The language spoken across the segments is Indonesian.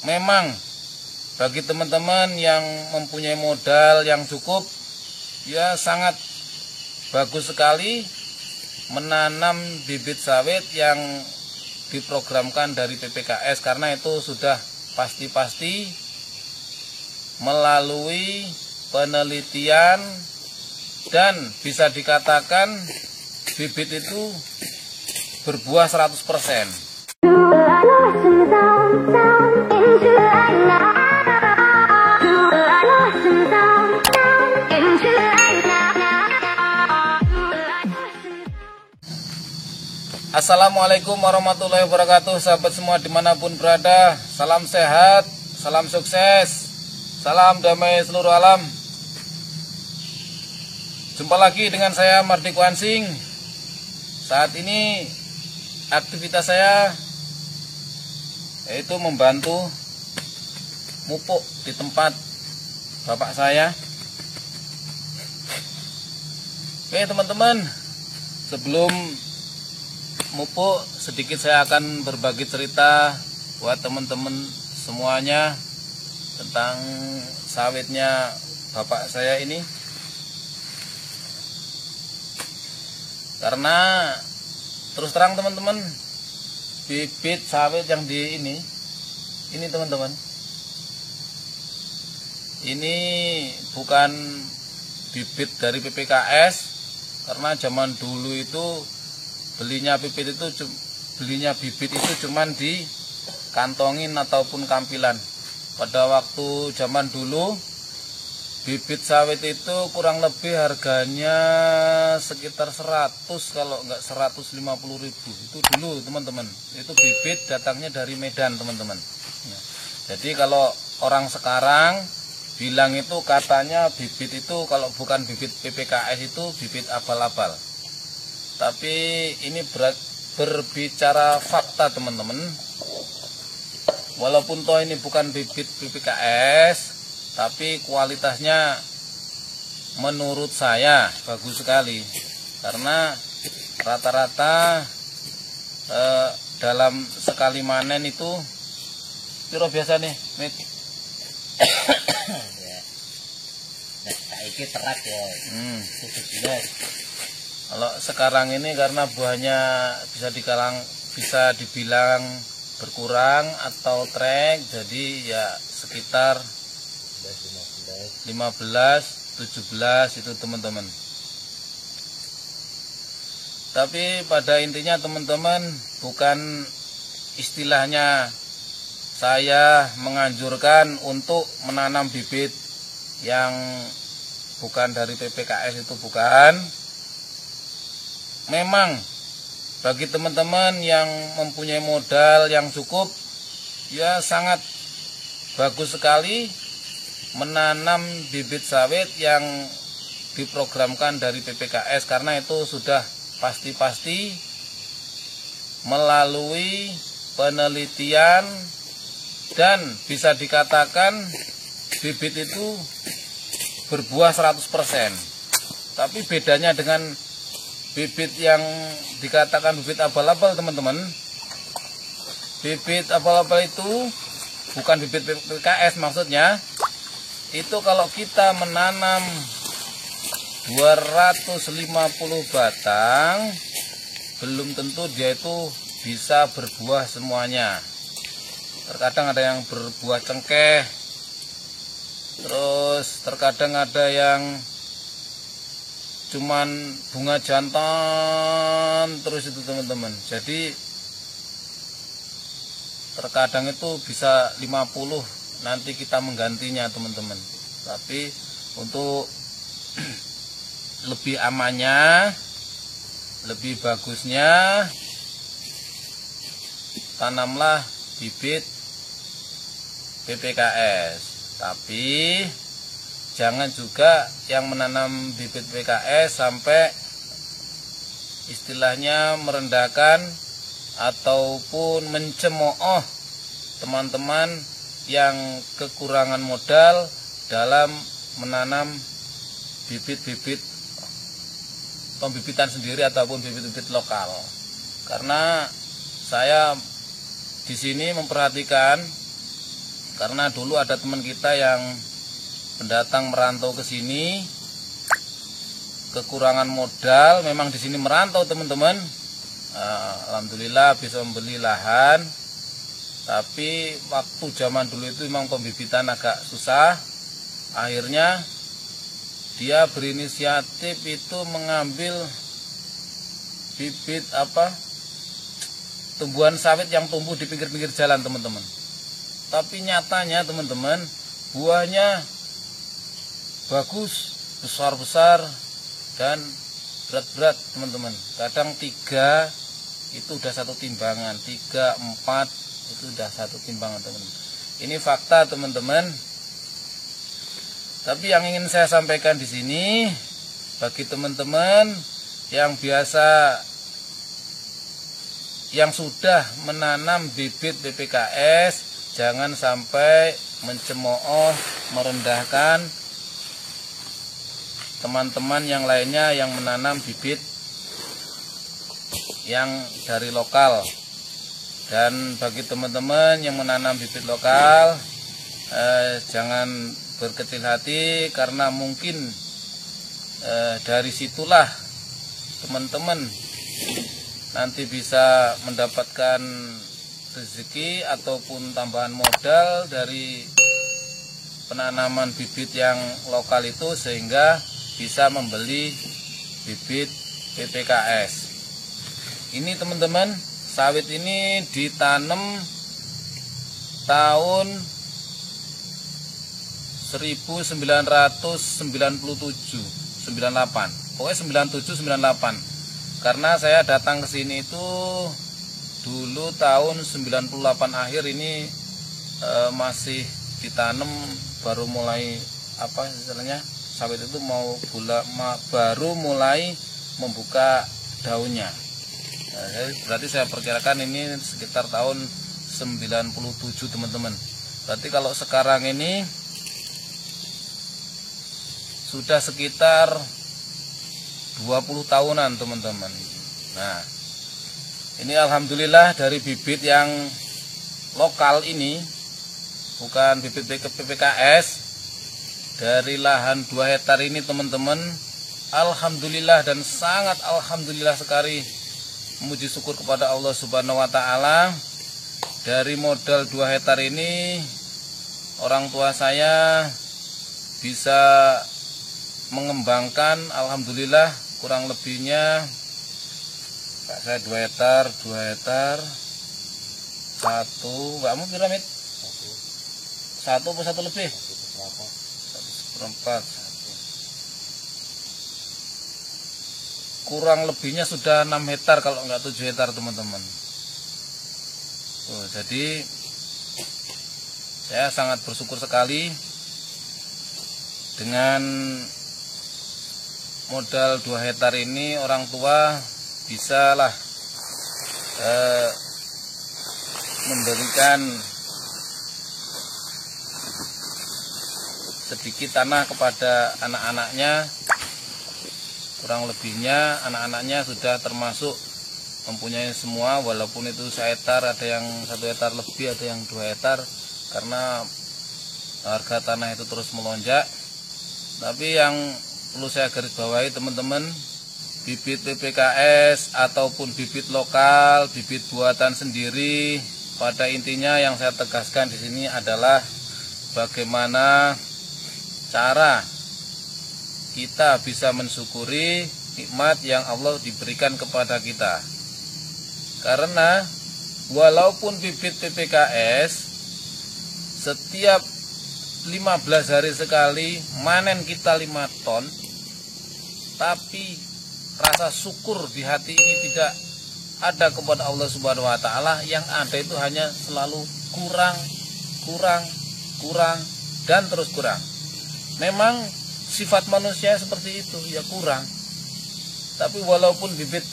memang bagi teman-teman yang mempunyai modal yang cukup, ya sangat bagus sekali menanam bibit sawit yang diprogramkan dari PPKS, karena itu sudah pasti-pasti melalui penelitian dan bisa dikatakan bibit itu berbuah 100%. Assalamualaikum warahmatullahi wabarakatuh, sahabat semua dimanapun berada. Salam sehat, salam sukses, salam damai seluruh alam. Jumpa lagi dengan saya Mardiko Ansing. Saat ini aktivitas saya yaitu membantu mupuk di tempat bapak saya. Oke teman-teman, sebelum mupuk sedikit saya akan berbagi cerita buat teman-teman semuanya tentang sawitnya bapak saya ini. Karena terus terang teman-teman, bibit sawit yang di ini teman-teman, ini bukan bibit dari PPKS, karena zaman dulu itu belinya bibit itu cuman di kantongin ataupun kampilan. Pada waktu zaman dulu bibit sawit itu kurang lebih harganya sekitar 100, kalau enggak 150.000. Itu dulu teman-teman. Itu bibit datangnya dari Medan teman-teman. Ya. Jadi kalau orang sekarang bilang itu katanya bibit itu kalau bukan bibit PPKS itu bibit abal-abal. Tapi ini berbicara fakta teman-teman. Walaupun toh ini bukan bibit PPKS, tapi kualitasnya menurut saya bagus sekali. Karena rata-rata dalam sekali manen itu piro biasa nih, Mit? Saiki terak ya. 17. Kalau sekarang ini karena buahnya bisa dibilang berkurang atau trek, jadi ya sekitar 15, 17 itu teman-teman. Tapi pada intinya teman-teman, bukan istilahnya saya menganjurkan untuk menanam bibit yang bukan dari PPKS, itu bukan. Memang bagi teman-teman yang mempunyai modal yang cukup, ya sangat bagus sekali menanam bibit sawit yang diprogramkan dari PPKS, karena itu sudah pasti-pasti melalui penelitian dan bisa dikatakan bibit itu berbuah 100%. Tapi bedanya dengan bibit yang dikatakan bibit abal-abal teman-teman, bibit abal-abal itu bukan bibit PPKS maksudnya. Itu kalau kita menanam 250 batang, belum tentu dia itu bisa berbuah semuanya. Terkadang ada yang berbuah cengkeh, terus terkadang ada yang cuman bunga jantan terus itu teman-teman. Jadi terkadang itu bisa 50, nanti kita menggantinya teman-teman. Tapi untuk lebih amannya, lebih bagusnya, tanamlah bibit PPKS. Tapi jangan juga yang menanam bibit PPKS sampai istilahnya merendahkan ataupun mencemooh teman-teman yang kekurangan modal dalam menanam bibit-bibit pembibitan sendiri ataupun bibit-bibit lokal. Karena saya di sini memperhatikan Karena dulu ada teman kita yang pendatang merantau ke sini, kekurangan modal, memang di sini merantau teman-teman. Alhamdulillah bisa membeli lahan, tapi waktu zaman dulu itu memang pembibitan agak susah. Akhirnya dia berinisiatif itu mengambil bibit tumbuhan sawit yang tumbuh di pinggir-pinggir jalan teman-teman. Tapi nyatanya teman-teman, buahnya bagus, besar-besar dan berat-berat teman-teman. Kadang 3 itu udah 1 timbangan, 3, 4 itu udah 1 timbangan teman-teman. Ini fakta teman-teman. Tapi yang ingin saya sampaikan di sini bagi teman-teman yang sudah menanam bibit PPKS, jangan sampai mencemooh, merendahkan teman-teman yang lainnya yang menanam bibit yang dari lokal. Dan bagi teman-teman yang menanam bibit lokal, jangan berkecil hati, karena mungkin dari situlah teman-teman nanti bisa mendapatkan rezeki ataupun tambahan modal dari penanaman bibit yang lokal itu, sehingga bisa membeli bibit PPKS. Ini teman-teman, sawit ini ditanam tahun 1997, 98, pokoknya 97, 98. Karena saya datang ke sini itu dulu tahun 98 akhir, ini masih ditanam, baru mulai istilahnya sawit itu baru mulai membuka daunnya. Berarti saya perkirakan ini sekitar tahun 97 teman-teman. Berarti kalau sekarang ini sudah sekitar 20 tahunan teman-teman. Nah, ini alhamdulillah dari bibit yang lokal ini, bukan bibit PPKS, dari lahan 2 hektar ini teman-teman, alhamdulillah dan sangat alhamdulillah sekali, memuji syukur kepada Allah Subhanahu wa taala. Dari modal 2 hektar ini, orang tua saya bisa mengembangkan, alhamdulillah, kurang lebihnya saya 2 hektar, 1, kamu piramid 1 atau 1 lebih, 1/4, kurang lebihnya sudah 6 hektar kalau enggak 7 hektar teman-teman. Jadi saya sangat bersyukur sekali dengan modal 2 hektar ini, orang tua bisalah memberikan sedikit tanah kepada anak-anaknya. Kurang lebihnya anak-anaknya sudah termasuk mempunyai semua, walaupun itu 1 hektar, ada yang 1 hektar lebih, ada yang 2 hektar, karena harga tanah itu terus melonjak. Tapi yang perlu saya garis bawahi teman-teman, bibit PPKS ataupun bibit lokal, bibit buatan sendiri, pada intinya yang saya tegaskan di sini adalah bagaimana cara kita bisa mensyukuri nikmat yang Allah diberikan kepada kita. Karena walaupun bibit PPKS setiap 15 hari sekali manen kita 5 ton, tapi rasa syukur di hati ini tidak ada kepada Allah Subhanahu wa taala. Yang ada itu hanya selalu kurang dan terus kurang. Memang sifat manusia seperti itu, ya kurang. Tapi walaupun bibit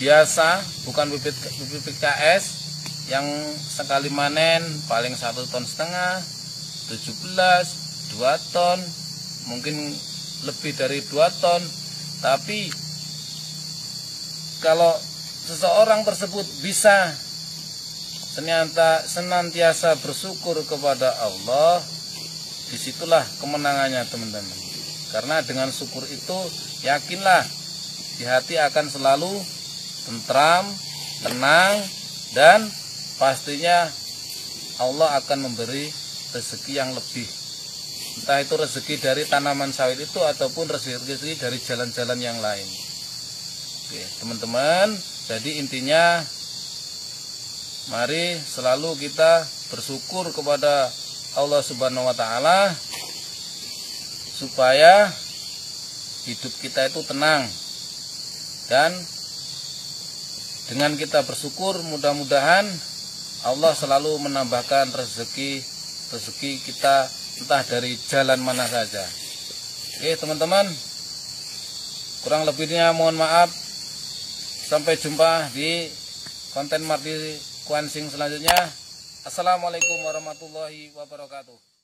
biasa, bukan bibit PPKS yang sekali manen paling 1,5 ton, 17, 2 ton, mungkin lebih dari 2 ton. Tapi kalau seseorang tersebut bisa senantiasa bersyukur kepada Allah, disitulah kemenangannya teman-teman. Karena dengan syukur itu yakinlah di hati akan selalu tentram, tenang, dan pastinya Allah akan memberi rezeki yang lebih. Entah itu rezeki dari tanaman sawit itu ataupun rezeki dari jalan-jalan yang lain. Oke, teman-teman, jadi intinya mari selalu kita bersyukur kepada Allah Subhanahu wa taala supaya hidup kita itu tenang. Dan dengan kita bersyukur, mudah-mudahan Allah selalu menambahkan rezeki kita entah dari jalan mana saja. Oke teman-teman, kurang lebihnya mohon maaf. Sampai jumpa di konten Mardi Kuansing selanjutnya. Assalamualaikum warahmatullahi wabarakatuh.